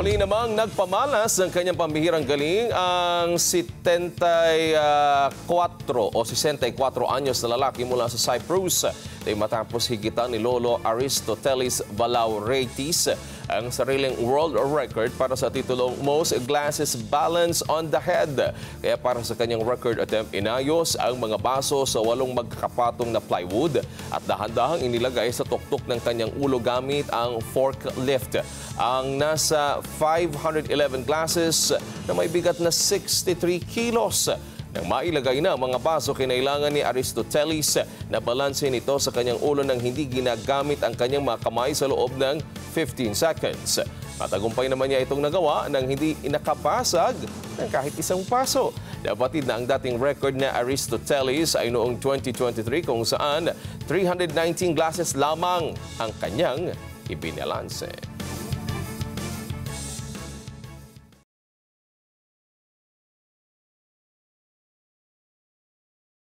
Muli namang nagpamalas ng kanyang pambihirang galing ang 64 anyos na lalaki mula sa Cyprus. Matapos higitan ni Lolo Aristotelis Valauretis ang sariling world record para sa titulong Most Glasses Balance on the Head. Kaya para sa kanyang record attempt, inayos ang mga baso sa 8 magkakapatong na plywood at dahan-dahang inilagay sa tuktok ng kanyang ulo gamit ang forklift. Ang nasa 511 glasses na may bigat na 63 kilos. Nang mailagay na ang mga baso, kinailangan ni Aristotelis na balansin ito sa kanyang ulo nang hindi ginagamit ang kanyang mga kamay sa loob ng 15 seconds. Matagumpay naman niya itong nagawa nang hindi inakapasag ng kahit isang paso. Nabatid na ang dating record na Aristotelis ay noong 2023 kung saan 319 glasses lamang ang kanyang ibinalanse.